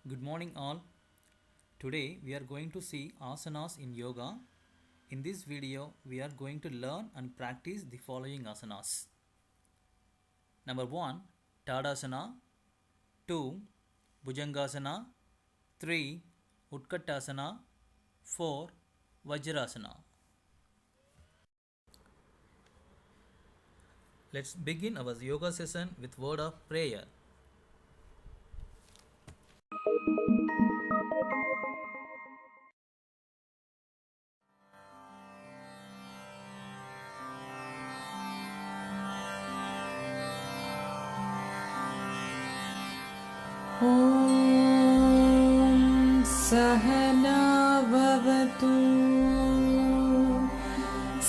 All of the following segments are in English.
Good morning, all. Today we are going to see asanas in yoga. In this video, we are going to learn and practice the following asanas. Number 1, Tadasana. 2, Bhujangasana. 3, Utkatasana. 4, Vajrasana. Let's begin our yoga session with word of prayer. ॐ सहना भवतु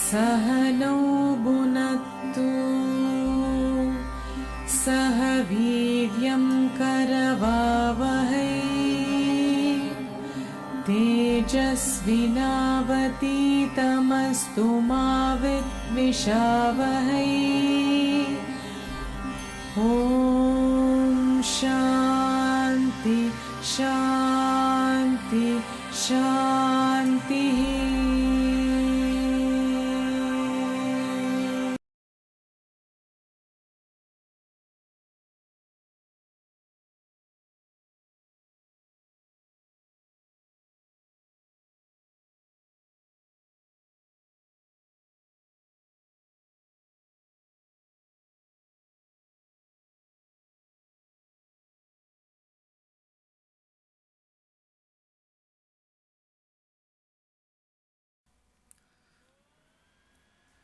सहनौ भुनक्तु सह वीर्यं करवावहै तेजस्विनावतीतमस्तु मा विद्विषावहै ॐ शान्ति शान्ति शान्तिः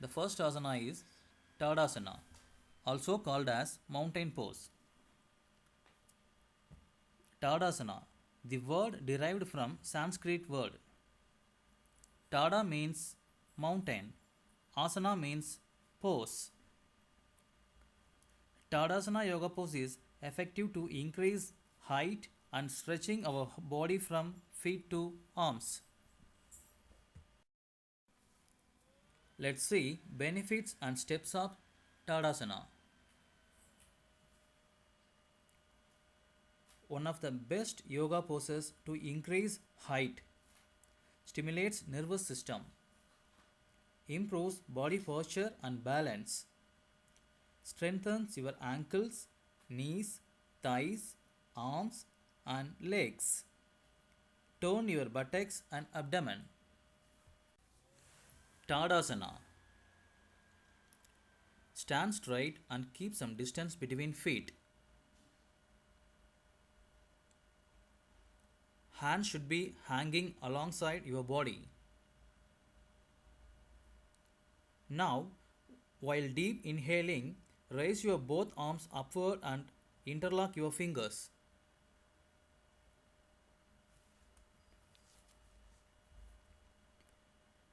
The first asana is Tadasana, also called as mountain pose. Tadasana, the word derived from Sanskrit word. Tada means mountain, asana means pose. Tadasana yoga pose is effective to increase height and stretching our body from feet to arms. Let's see benefits and steps of Tadasana. One of the best yoga poses to increase height, stimulates nervous system, improves body posture and balance, strengthens your ankles, knees, thighs, arms and legs, tone your buttocks and abdomen. Tadasana. Stand straight and keep some distance between feet. Hands should be hanging alongside your body. Now, while deep inhaling, raise your both arms upward and interlock your fingers.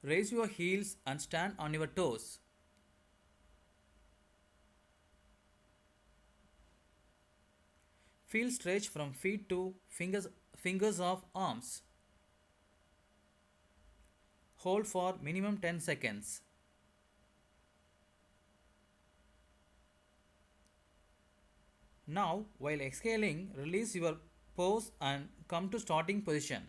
Raise your heels and stand on your toes. Feel stretch from feet to fingers of arms. Hold for minimum 10 seconds. Now, while exhaling, release your pose and come to starting position.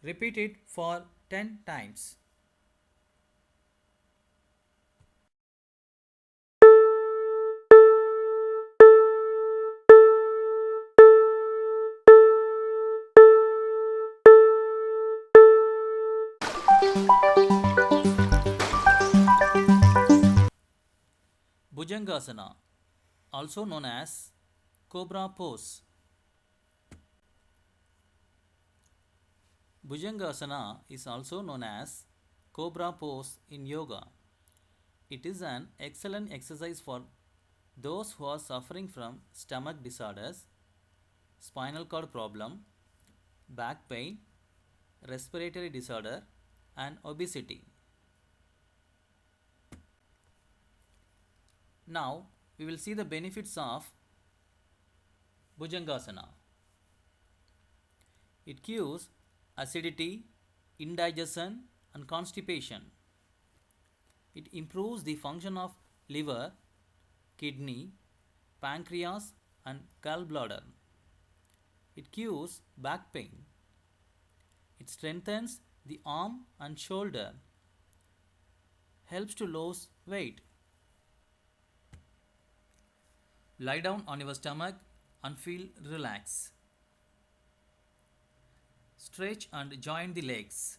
Repeat it for 10 times. Bhujangasana, also known as Cobra pose. Bhujangasana is also known as Cobra pose in yoga. It is an excellent exercise for those who are suffering from stomach disorders, spinal cord problem, back pain, respiratory disorder, and obesity. Now we will see the benefits of Bhujangasana. It cures acidity, indigestion, and constipation. It improves the function of liver kidney, pancreas, and gallbladder. It cures back pain. It strengthens the arm and shoulder. Helps to lose weight. Lie down on your stomach and feel relaxed. Stretch and join the legs.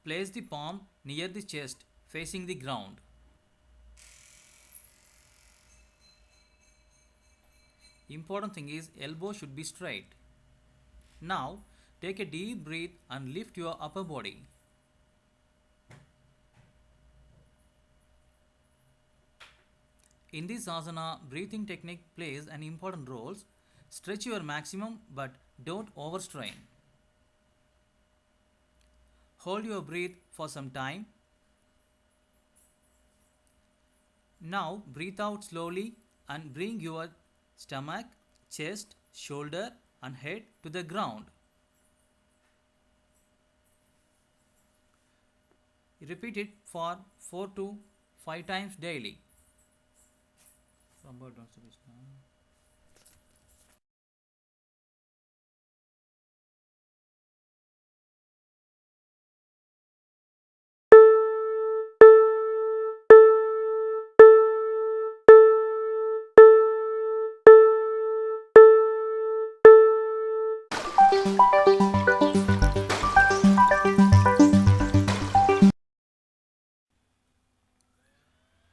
Place the palm near the chest facing the ground. Important thing is elbow should be straight. Now take a deep breath and lift your upper body. In this asana, breathing technique plays an important role. Stretch your maximum but don't overstrain. Hold your breath for some time. Now breathe out slowly and bring your stomach, chest, shoulder and head to the ground. Repeat it for 4 to 5 times daily.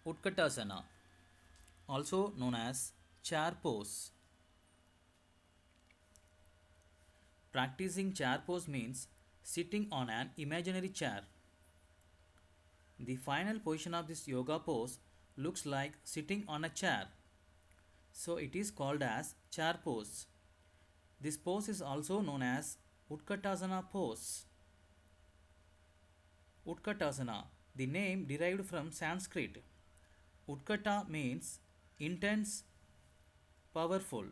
Utkatasana, also known as chair pose. Practicing chair pose means sitting on an imaginary chair. The final position of this yoga pose looks like sitting on a chair, so it is called as chair pose. This pose is also known as Utkatasana pose. Utkatasana, the name derived from Sanskrit. Utkata means intense, powerful.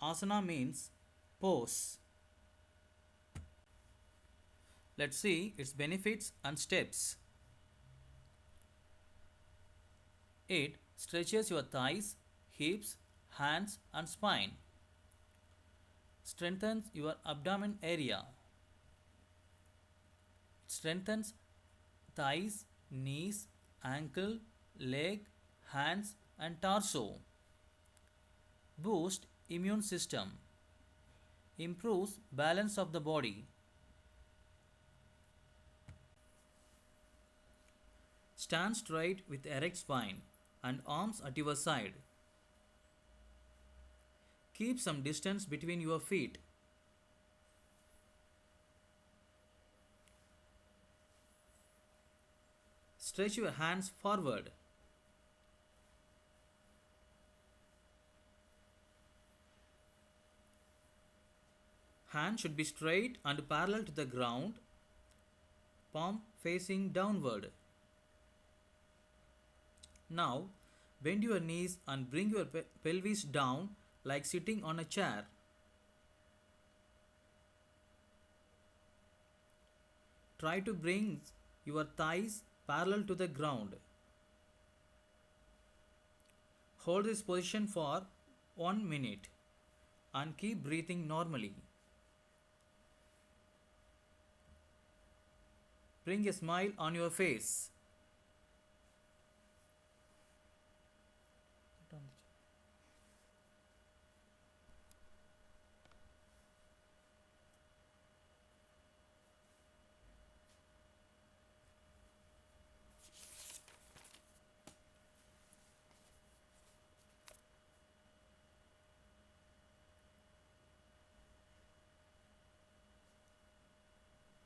Asana means pose. Let's see its benefits and steps. It stretches your thighs, hips, hands and spine. Strengthens your abdomen area. Strengthens thighs, knees, ankle, leg, hands and torso. Boost immune system. Improves balance of the body. Stand straight with erect spine and arms at your side. Keep some distance between your feet. Stretch your hands forward. Hand should be straight and parallel to the ground, palm facing downward. Now, bend your knees and bring your pelvis down like sitting on a chair. Try to bring your thighs parallel to the ground. Hold this position for 1 minute and keep breathing normally. Bring a smile on your face.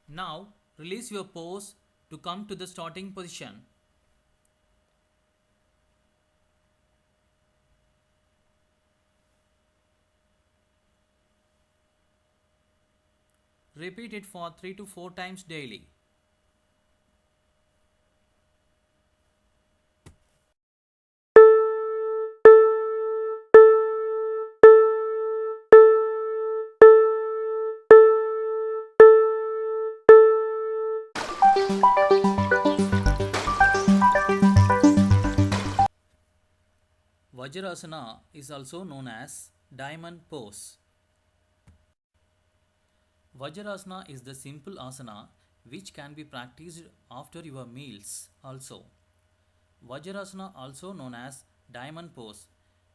Now, release your pose to come to the starting position. Repeat it for 3 to 4 times daily. Vajrasana is also known as diamond pose. Vajrasana is the simple asana which can be practiced after your meals also. Vajrasana, also known as diamond pose,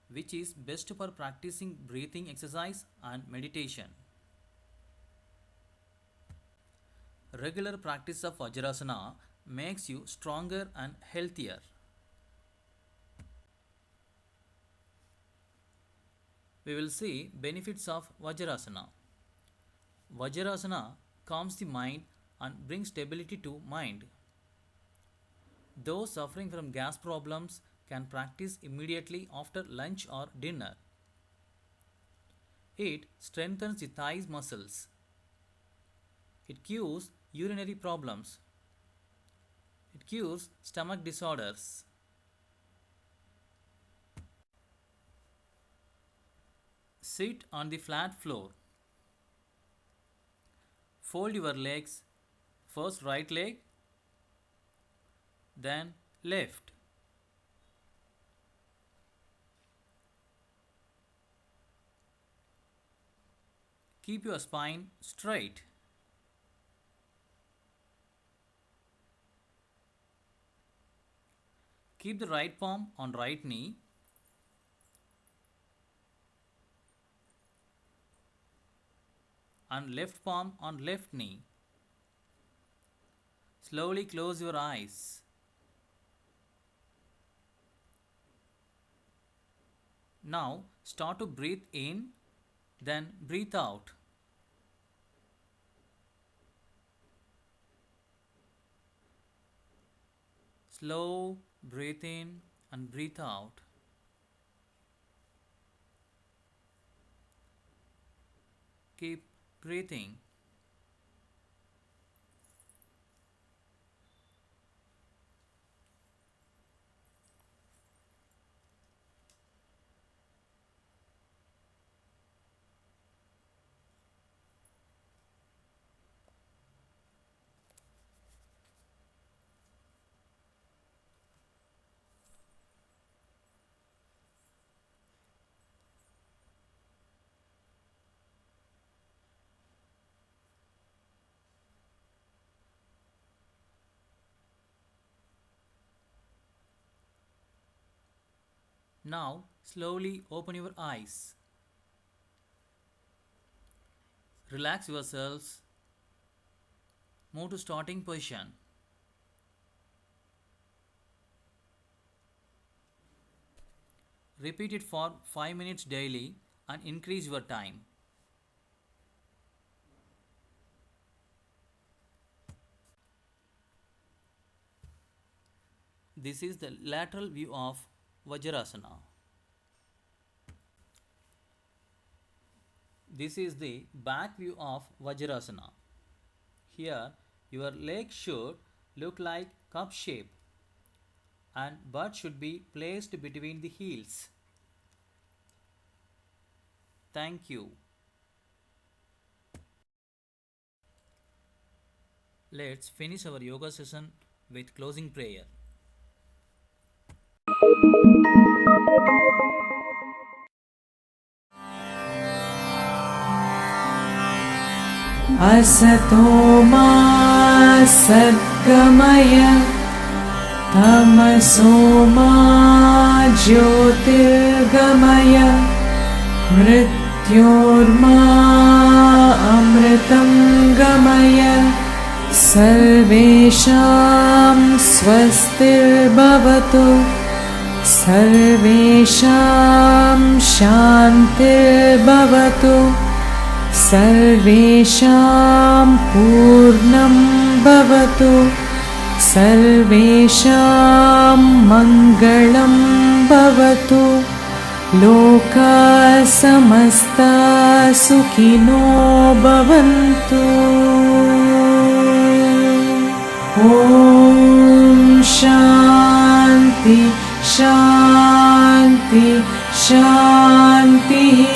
which is best for practicing breathing exercise and meditation. Regular practice of Vajrasana makes you stronger and healthier. We will see benefits of Vajrasana. Vajrasana calms the mind and brings stability to mind. Those suffering from gas problems can practice immediately after lunch or dinner. It strengthens the thighs muscles. It cures urinary problems. It cures stomach disorders. Sit on the flat floor. Fold your legs, first right leg, then left. Keep your spine straight. Keep the right palm on right knee. And left palm on left knee. Slowly close your eyes. Now start to breathe in, then breathe out. Slow breathe in and breathe out. Keep breathing. Now slowly open your eyes. Relax yourselves. Move to starting position. Repeat it for 5 minutes daily and increase your time. This is the lateral view of Vajrasana. This is the back view of Vajrasana. Here your leg should look like cup shape and butt should be placed between the heels. Thank you. Let's finish our yoga session with closing prayer. असतो मा सद्गमय तमसो मा ज्योतिर्गमय मृत्योर्मा अमृतं गमय सर्वेषां स्वस्तिर्भवतु सर्वेषां शान्तिर्भवतु सर्वेषां पूर्णं भवतु सर्वेषां मङ्गलं भवतु लोकाः समस्ताः सुखिनो भवन्तु ॐ शान्ति शान्ति शान्तिः।